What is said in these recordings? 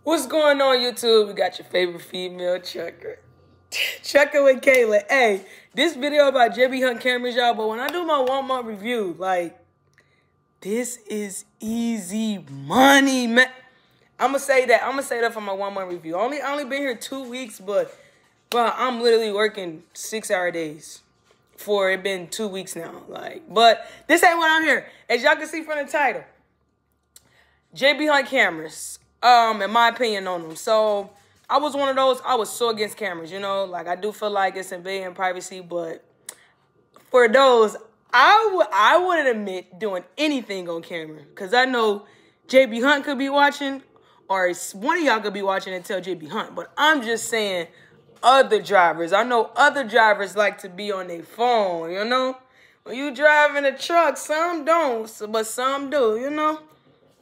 What's going on, YouTube? We got your favorite female trucker. Trucker with Kayla. Hey, this video about JB Hunt cameras, y'all, but when I do my 1 month review, like, this is easy money, man. I'm gonna say that for my 1 month review. I only been here 2 weeks, but I'm literally working 6-hour days. It been 2 weeks now. But this ain't what I'm here. As y'all can see from the title. JB Hunt cameras. In my opinion on them. So I was one of those, I was so against cameras, you know, like I do feel like it's invading privacy, but for those, I wouldn't admit doing anything on camera, because I know JB Hunt could be watching, or one of y'all could be watching and tell JB Hunt, but I'm just saying other drivers. I know other drivers like to be on their phone, you know? When you driving a truck, some don't, but some do, you know?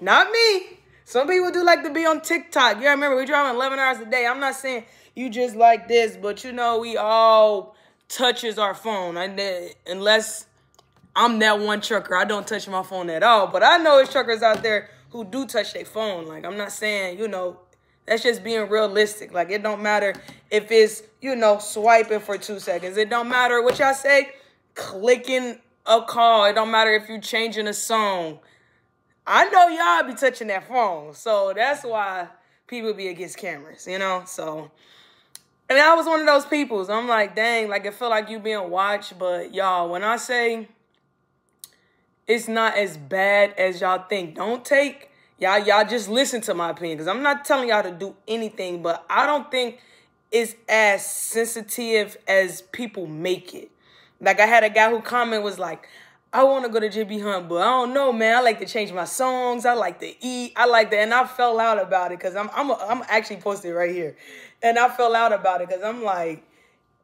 Not me. Some people do like to be on TikTok. Yeah, remember, we driving 11 hours a day. I'm not saying you just like this, but you know, we all touches our phone. Unless I'm that one trucker, I don't touch my phone at all. But I know there's truckers out there who do touch their phone. Like, I'm not saying, you know, that's just being realistic. Like, it don't matter if it's, you know, swiping for 2 seconds. It don't matter what y'all say, clicking a call. It don't matter if you changing a song. I know y'all be touching that phone, so that's why people be against cameras, you know? So, and I was one of those people. So I'm like, dang, like, it feel like you being watched, but y'all, when I say it's not as bad as y'all think, don't take, y'all just listen to my opinion, because I'm not telling y'all to do anything, but I don't think it's as sensitive as people make it. Like, I had a guy who comment was like, I want to go to JB Hunt, but I don't know, man. I like to change my songs. I like to eat. I like that. And I fell out about it because I'm actually posted right here. And I fell out about it because I'm like,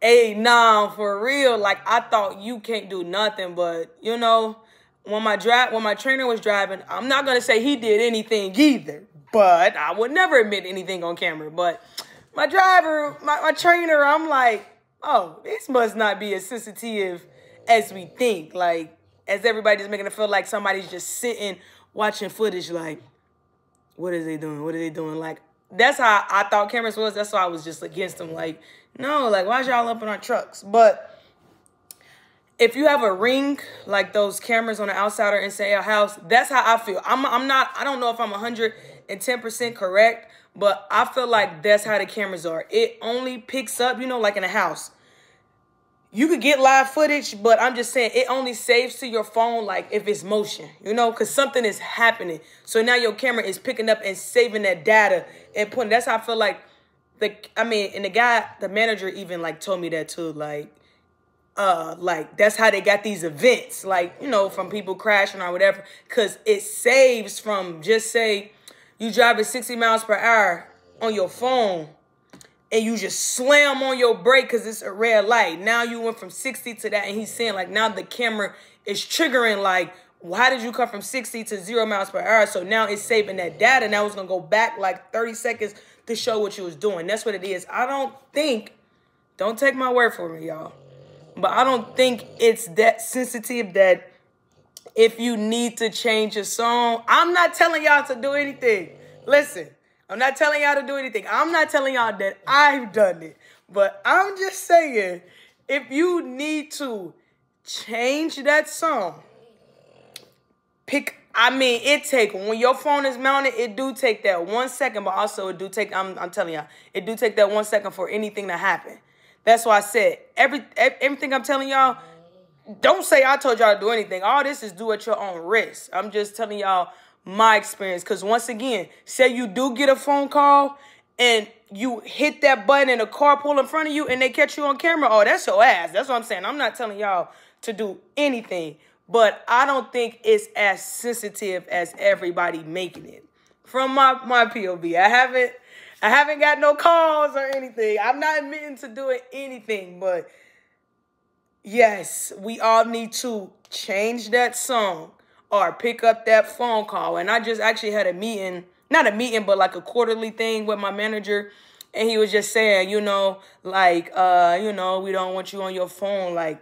hey, nah, for real. Like, I thought you can't do nothing. But, you know, when my trainer was driving, I'm not going to say he did anything either. But I would never admit anything on camera. But my driver, my trainer, I'm like, oh, this must not be as sensitive as we think. Like, as everybody's making it feel like somebody's just sitting watching footage like, what is they doing? What are they doing? Like, that's how I thought cameras was. That's why I was just against them. Like, no, like, why y'all up in our trucks? But if you have a Ring, like those cameras on the outside or inside your house, that's how I feel. I don't know if I'm 110% correct, but I feel like that's how the cameras are. It only picks up, you know, like in a house. You could get live footage, but I'm just saying it only saves to your phone, like, if it's motion, you know, because something is happening. So now your camera is picking up and saving that data and putting, that's how I feel like the manager even, like, told me that too. Like, that's how they got these events, like, you know, from people crashing or whatever, because it saves from, just say you driving 60 miles per hour on your phone, and you just slam on your brake because it's a red light. Now you went from 60 to that, and he's saying, like, now the camera is triggering, like, why did you come from 60 to 0 miles per hour? So now it's saving that data. Now it's going to go back, like, 30 seconds to show what you was doing. That's what it is. Don't take my word for me, y'all, but I don't think it's that sensitive that if you need to change a song, I'm not telling y'all to do anything. Listen. I'm not telling y'all to do anything. I'm not telling y'all that I've done it. But I'm just saying, if you need to change that song, when your phone is mounted, it do take that 1 second, but also it do take, I'm telling y'all, it do take that 1 second for anything to happen. That's why I said, everything I'm telling y'all, don't say I told y'all to do anything. All this is do at your own risk. I'm just telling y'all my experience, because once again, say you do get a phone call and you hit that button and a car pull in front of you and they catch you on camera, oh, that's your ass. That's what I'm saying. I'm not telling y'all to do anything, but I don't think it's as sensitive as everybody making it. From my POV, I haven't got no calls or anything. I'm not admitting to doing anything, but yes, we all need to change that song or pick up that phone call. And I just actually had a meeting, not a meeting, but like a quarterly thing with my manager. And he was just saying, you know, like, you know, we don't want you on your phone. Like,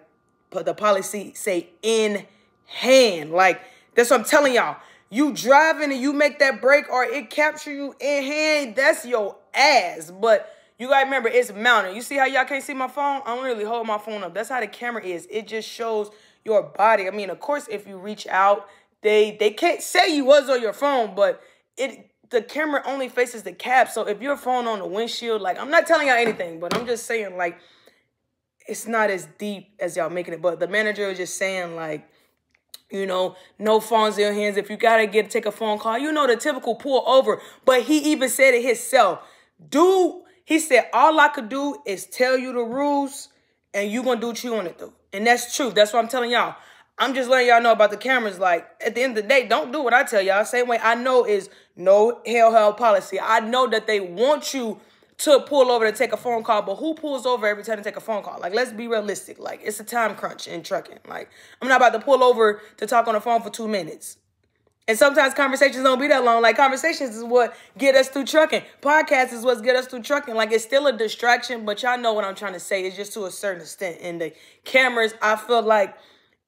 but the policy say in hand. Like, that's what I'm telling y'all. you driving and you make that break or it capture you in hand, that's your ass. But you gotta remember, it's mounted. You see how y'all can't see my phone? I don't really hold my phone up. That's how the camera is. It just shows your body. I mean, of course, if you reach out, they can't say you was on your phone, but the camera only faces the cap. So if your phone on the windshield, like, I'm not telling y'all anything, but I'm just saying, like, it's not as deep as y'all making it. But the manager was just saying, like, you know, no phones in your hands. If you gotta take a phone call, you know, the typical pull over. But he even said it himself. Dude, he said, all I could do is tell you the rules and you gonna do what you wanna do. And that's true. That's what I'm telling y'all. I'm just letting y'all know about the cameras. Like, at the end of the day, don't do what I tell y'all. Same way I know is no hell policy. I know that they want you to pull over to take a phone call, but who pulls over every time to take a phone call? Like, let's be realistic. Like, it's a time crunch in trucking. Like, I'm not about to pull over to talk on the phone for 2 minutes. And sometimes conversations don't be that long. Like, conversations is what get us through trucking. Podcasts is what get us through trucking. Like, it's still a distraction, but y'all know what I'm trying to say. It's just to a certain extent. And the cameras, I feel like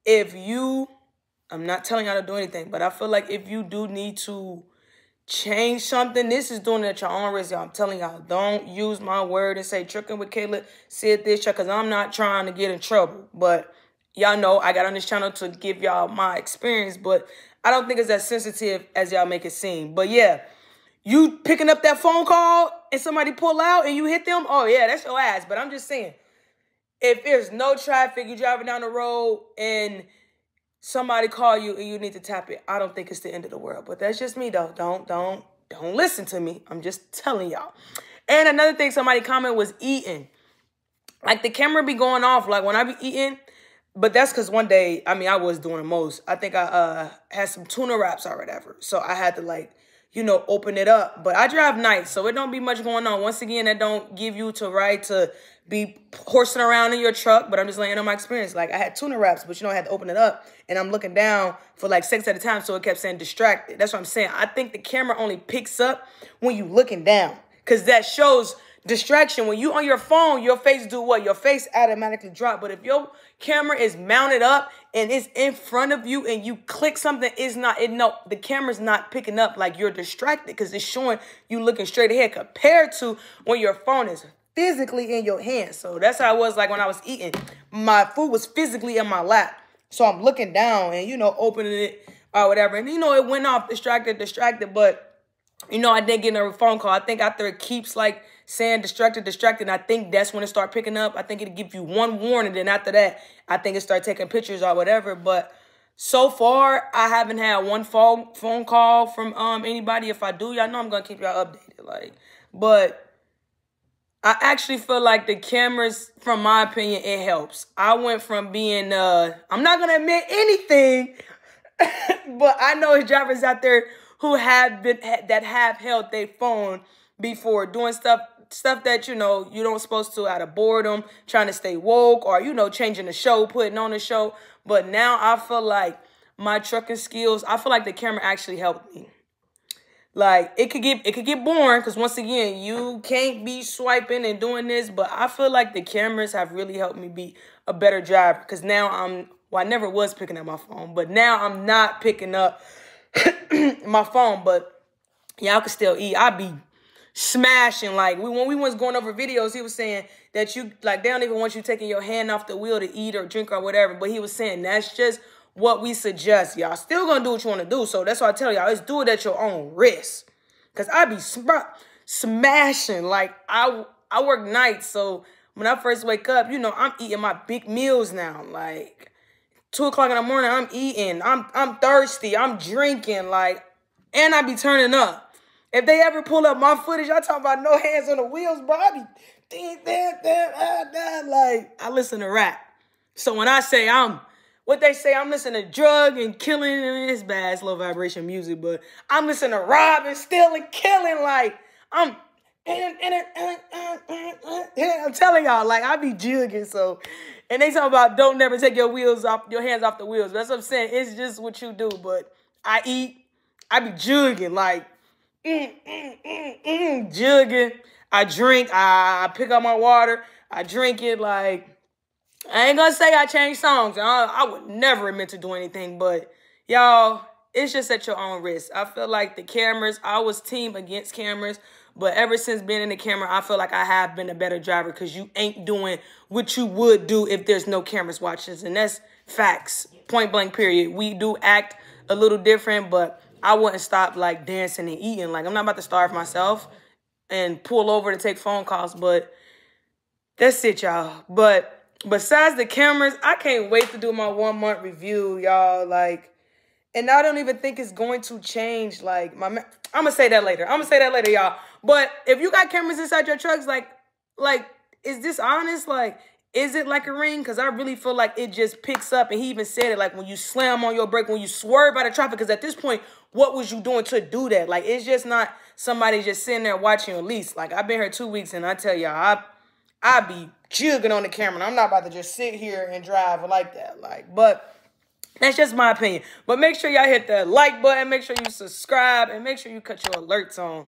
I'm not telling y'all to do anything, but I feel like if you do need to change something, this is doing it at your own risk, y'all. I'm telling y'all, don't use my word and say Trucking with Kayla said this, because I'm not trying to get in trouble. But y'all know I got on this channel to give y'all my experience, but I don't think it's as sensitive as y'all make it seem. But yeah, you picking up that phone call and somebody pull out and you hit them, oh yeah, that's your ass. But I'm just saying, if there's no traffic, you driving down the road and somebody call you and you need to tap it, I don't think it's the end of the world. But that's just me though. Don't listen to me. I'm just telling y'all. And another thing somebody commented was eating. Like, the camera be going off like when I be eating. But that's because one day, I mean, I was doing the most. I think I had some tuna wraps or whatever. So I had to, like, you know, open it up. But I drive nights, so it don't be much going on. Once again, that don't give you the right to be horsing around in your truck. But I'm just letting you know my experience. Like, I had tuna wraps, but, you know, I had to open it up. And I'm looking down for, like, seconds at a time, so it kept saying distracted. That's what I'm saying. I think the camera only picks up when you looking down, because that shows distraction. When you on your phone, your face do what? Your face automatically drop. But if your camera is mounted up and it's in front of you and you click something, the camera's not picking up, like you're distracted, because it's showing you looking straight ahead, compared to when your phone is physically in your hand. So that's how it was like when I was eating. My food was physically in my lap. So I'm looking down and, you know, opening it or whatever. And, you know, it went off distracted. But, you know, I didn't get a phone call. I think after it keeps, like, saying distracted, I think that's when it start picking up. I think it'll give you one warning. Then after that, I think it start taking pictures or whatever. But so far, I haven't had one phone call from anybody. If I do, y'all know I'm going to keep y'all updated. Like, but I actually feel like the cameras, from my opinion, it helps. I went from being, I'm not going to admit anything, but I know there's drivers out there who have held their phone before doing stuff that, you know, you don't supposed to out of boredom, trying to stay woke, or, you know, changing the show, putting on the show. But now I feel like my trucking skills, I feel like the camera actually helped me. Like, it could get boring, because once again, you can't be swiping and doing this, but I feel like the cameras have really helped me be a better driver, because now I never was picking up my phone, but now I'm not picking up my phone. But y'all can still eat. I be smashing. Like, when we was going over videos, he was saying that you, like, they don't even want you taking your hand off the wheel to eat or drink or whatever, but he was saying that's just what we suggest. Y'all still gonna do what you want to do. So that's why I tell y'all, let's do it at your own risk. Because I be smashing. Like, I work nights, so when I first wake up, you know, I'm eating my big meals now. Like, 2 o'clock in the morning, I'm eating. I'm thirsty. I'm drinking. Like, and I be turning up. If they ever pull up my footage, I talk about no hands on the wheels, bro. I be like, I listen to rap. So when I say I'm listening to drug and killing, and it's bad, it's low vibration music, but I'm listening to rob and steal and killing. Like, I'm telling y'all, like, I be jugging. So, and they talk about don't never take your hands off the wheels. That's what I'm saying. It's just what you do. But I be jugging, like, jugging. I drink, I pick up my water, I drink it. Like, I ain't gonna say I changed songs. I would never admit to do anything, but y'all, it's just at your own risk. I feel like the cameras, I was team against cameras, but ever since being in the camera, I feel like I have been a better driver because you ain't doing what you would do if there's no cameras watching. And that's facts, point blank period. We do act a little different, but I wouldn't stop like dancing and eating. Like, I'm not about to starve myself and pull over to take phone calls, but that's it, y'all. But besides the cameras, I can't wait to do my 1 month review, y'all. Like, and I don't even think it's going to change. Like, I'm going to say that later. I'm going to say that later, y'all. But if you got cameras inside your trucks, like, is this honest? Like, is it like a ring? Because I really feel like it just picks up. And he even said it, like, when you slam on your brake, when you swerve out of traffic. Because at this point, what was you doing to do that? Like, it's just not somebody just sitting there watching your lease. Like, I've been here 2 weeks, and I tell y'all, I be jugging on the camera. I'm not about to just sit here and drive like that. Like, but that's just my opinion. But make sure y'all hit the like button. Make sure you subscribe. And make sure you cut your alerts on.